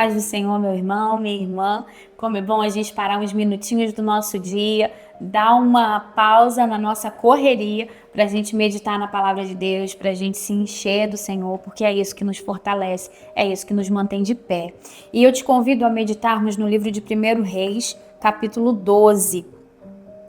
paz do Senhor, meu irmão, minha irmã. Como é bom a gente parar uns minutinhos do nosso dia, dar uma pausa na nossa correria para a gente meditar na palavra de Deus, para a gente se encher do Senhor, porque é isso que nos fortalece, é isso que nos mantém de pé. E eu te convido a meditarmos no livro de 1 Reis, capítulo 12,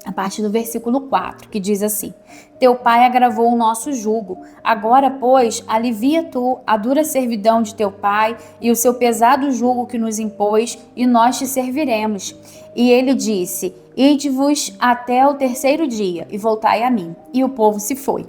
a partir do versículo 4, que diz assim: Teu pai agravou o nosso jugo. Agora, pois, alivia tu a dura servidão de teu pai e o seu pesado jugo que nos impôs, e nós te serviremos. E ele disse: Ide-vos até o terceiro dia, e voltai a mim. E o povo se foi.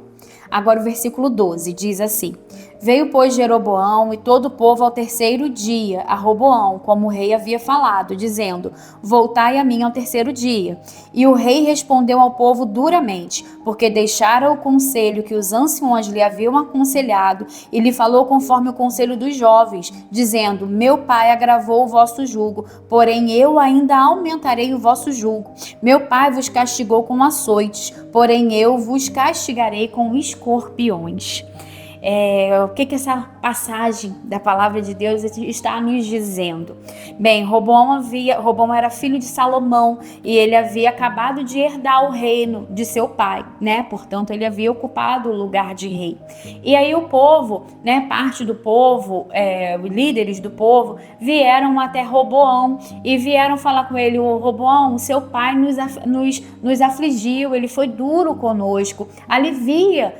Agora o versículo 12 diz assim: Veio, pois, Jeroboão e todo o povo ao terceiro dia a Roboão, como o rei havia falado, dizendo: Voltai a mim ao terceiro dia. E o rei respondeu ao povo duramente, porque deixara o conselho que os anciões lhe haviam aconselhado, e lhe falou conforme o conselho dos jovens, dizendo: Meu pai agravou o vosso jugo, porém eu ainda aumentarei o vosso jugo. Meu pai vos castigou com açoites, porém eu vos castigarei com escorpiões. O que essa passagem da palavra de Deus está nos dizendo? Bem, Roboão era filho de Salomão e ele havia acabado de herdar o reino de seu pai, né? Portanto, ele havia ocupado o lugar de rei. E aí o povo, né? Parte do povo, os líderes do povo, vieram até Roboão e vieram falar com ele: Roboão, seu pai nos afligiu, ele foi duro conosco, alivia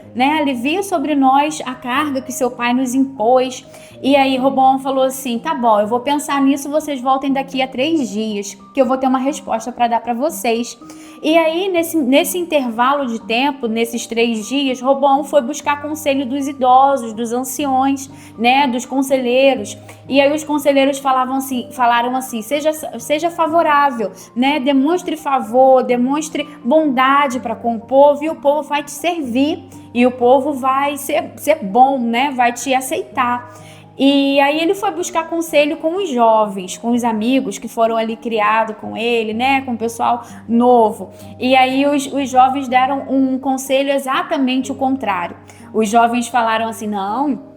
sobre nós a carga que seu pai nos impôs. E aí Roboão falou assim: tá bom, eu vou pensar nisso, vocês voltem daqui a 3 dias, que eu vou ter uma resposta para dar para vocês. E aí nesse intervalo de tempo, nesses 3 dias, Roboão foi buscar conselho dos idosos, dos anciões, né, dos conselheiros. E aí os conselheiros falaram assim: seja favorável, né, demonstre favor, demonstre bondade para com o povo, e o povo vai te servir. E o povo vai ser bom, né? Vai te aceitar. E aí ele foi buscar conselho com os jovens, com os amigos que foram ali criados com ele, né? Com o pessoal novo. E aí os jovens deram um conselho exatamente o contrário. Os jovens falaram assim: não,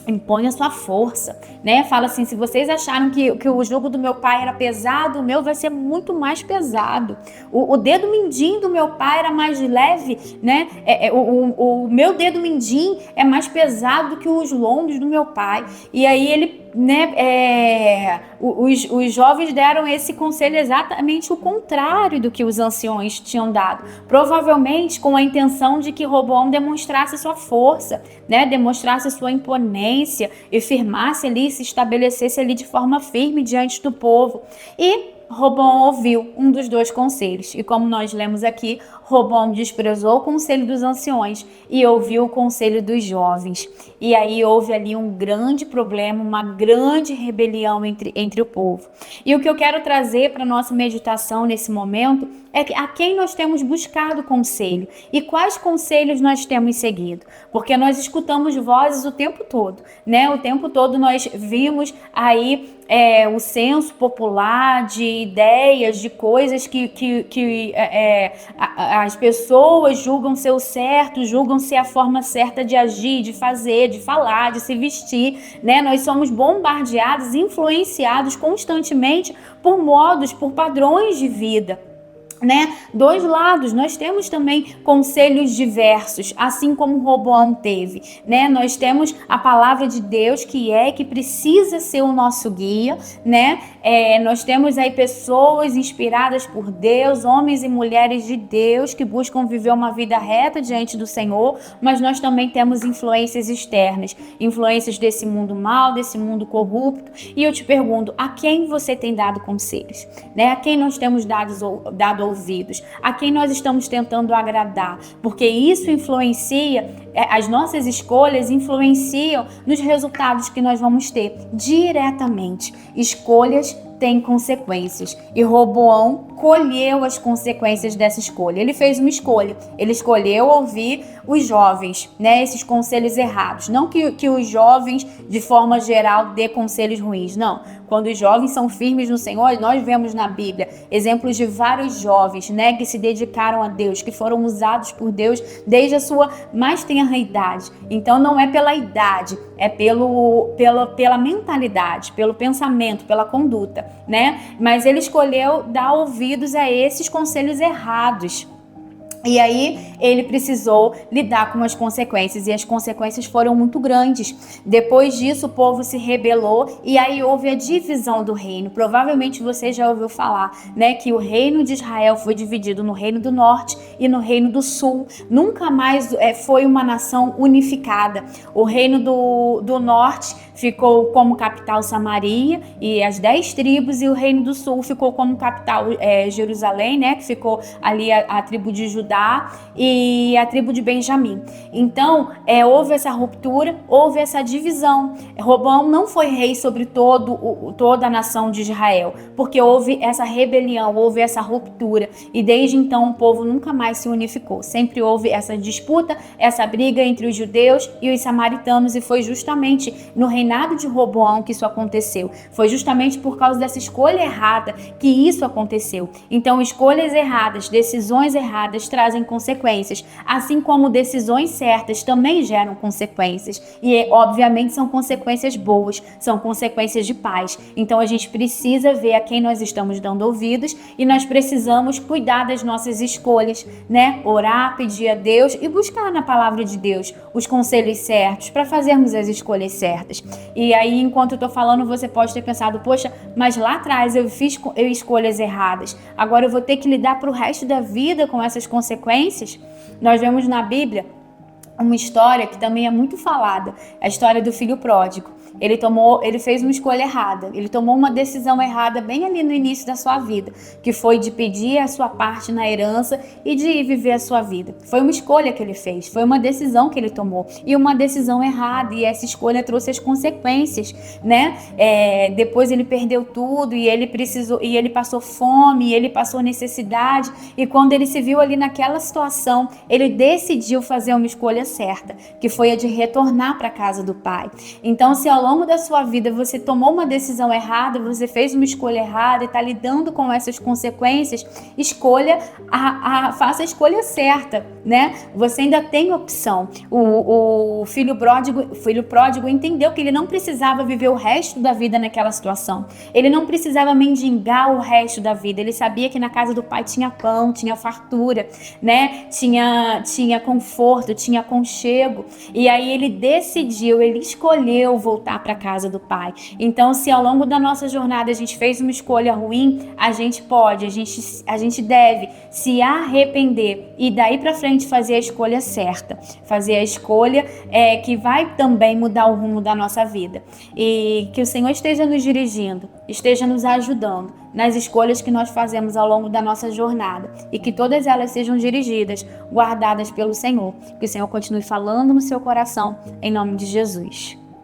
impõe a sua força, né? Fala assim: se vocês acharam que o jugo do meu pai era pesado, o meu vai ser muito mais pesado. O dedo mindinho do meu pai era mais leve, né? O meu dedo mindinho é mais pesado do que os lombos do meu pai. E aí ele, né? Os jovens deram esse conselho exatamente o contrário do que os anciões tinham dado. Provavelmente com a intenção de que Roboão demonstrasse sua força, né? Demonstrasse sua imponência e firmasse ali, se estabelecesse ali de forma firme diante do povo. E Roboão ouviu um dos 2 conselhos. E como nós lemos aqui, Roboão desprezou o conselho dos anciões e ouviu o conselho dos jovens. E aí houve ali um grande problema, uma grande rebelião entre o povo. E o que eu quero trazer para a nossa meditação nesse momento é a quem nós temos buscado conselho e quais conselhos nós temos seguido. Porque nós escutamos vozes o tempo todo, né? O tempo todo nós vimos aí o senso popular de ideias, de coisas que as pessoas julgam ser o certo, julgam ser a forma certa de agir, de fazer, de falar, de se vestir, né? Nós somos bombardeados, influenciados constantemente por modos, por padrões de vida, né? 2 lados, nós temos também conselhos diversos, assim como Roboão teve, né? Nós temos a palavra de Deus que precisa ser o nosso guia, né? Nós temos aí pessoas inspiradas por Deus, homens e mulheres de Deus que buscam viver uma vida reta diante do Senhor, mas nós também temos influências externas, influências desse mundo mal, desse mundo corrupto. E eu te pergunto: a quem você tem dado conselhos, né? A quem nós temos dado ouvidos, a quem nós estamos tentando agradar, porque isso influencia, as nossas escolhas influenciam nos resultados que nós vamos ter diretamente. Escolhas têm consequências e Roboão colheu as consequências dessa escolha. Ele fez uma escolha, ele escolheu ouvir os jovens, né, esses conselhos errados. Não que os jovens, de forma geral, dê conselhos ruins, não. Quando os jovens são firmes no Senhor, nós vemos na Bíblia exemplos de vários jovens, né, que se dedicaram a Deus, que foram usados por Deus desde a sua mais tenra idade. Então não é pela idade, é pela mentalidade, pelo pensamento, pela conduta, né? Mas ele escolheu dar ouvidos a esses conselhos errados. E aí ele precisou lidar com as consequências, e as consequências foram muito grandes. Depois disso, o povo se rebelou e aí houve a divisão do reino. Provavelmente você já ouviu falar, né, que o reino de Israel foi dividido no reino do norte e no reino do sul. Nunca mais foi uma nação unificada. O reino do norte ficou como capital Samaria e as 10 tribos, e o reino do sul ficou como capital Jerusalém, né, que ficou ali a tribo de Judá e a tribo de Benjamim. Então, houve essa ruptura, houve essa divisão. Roboão não foi rei sobre toda a nação de Israel, porque houve essa rebelião, houve essa ruptura, e desde então o povo nunca mais se unificou. Sempre houve essa disputa, essa briga entre os judeus e os samaritanos, e foi justamente no reinado de Roboão que isso aconteceu. Foi justamente por causa dessa escolha errada que isso aconteceu. Então, escolhas erradas, decisões erradas trazem consequências, assim como decisões certas também geram consequências, e obviamente são consequências boas, são consequências de paz. Então a gente precisa ver a quem nós estamos dando ouvidos, e nós precisamos cuidar das nossas escolhas, né? Orar, pedir a Deus e buscar na palavra de Deus os conselhos certos para fazermos as escolhas certas. E aí, enquanto eu tô falando, você pode ter pensado, poxa, mas lá atrás eu fiz escolhas erradas, agora eu vou ter que lidar pro resto da vida com essas consequências. Nós vemos na Bíblia uma história que também é muito falada, a história do filho pródigo. Ele fez uma escolha errada, ele tomou uma decisão errada bem ali no início da sua vida, que foi de pedir a sua parte na herança e de viver a sua vida. Foi uma escolha que ele fez, foi uma decisão que ele tomou, e uma decisão errada, e essa escolha trouxe as consequências, né? Depois ele perdeu tudo, e ele passou fome, e ele passou necessidade, e quando ele se viu ali naquela situação, ele decidiu fazer uma escolha certa, que foi a de retornar para a casa do pai. Então, se ao longo da sua vida você tomou uma decisão errada, você fez uma escolha errada e está lidando com essas consequências, faça a escolha certa, né? Você ainda tem opção. O filho pródigo entendeu que ele não precisava viver o resto da vida naquela situação. Ele não precisava mendigar o resto da vida. Ele sabia que na casa do pai tinha pão, tinha fartura, né? Tinha conforto, tinha aconchego. E aí ele escolheu voltar para a casa do pai. Então, se ao longo da nossa jornada a gente fez uma escolha ruim, a gente deve se arrepender e daí para frente fazer a escolha certa, fazer a escolha que vai também mudar o rumo da nossa vida. E que o Senhor esteja nos dirigindo, esteja nos ajudando nas escolhas que nós fazemos ao longo da nossa jornada, e que todas elas sejam dirigidas, guardadas pelo Senhor. Que o Senhor continue falando no seu coração, em nome de Jesus.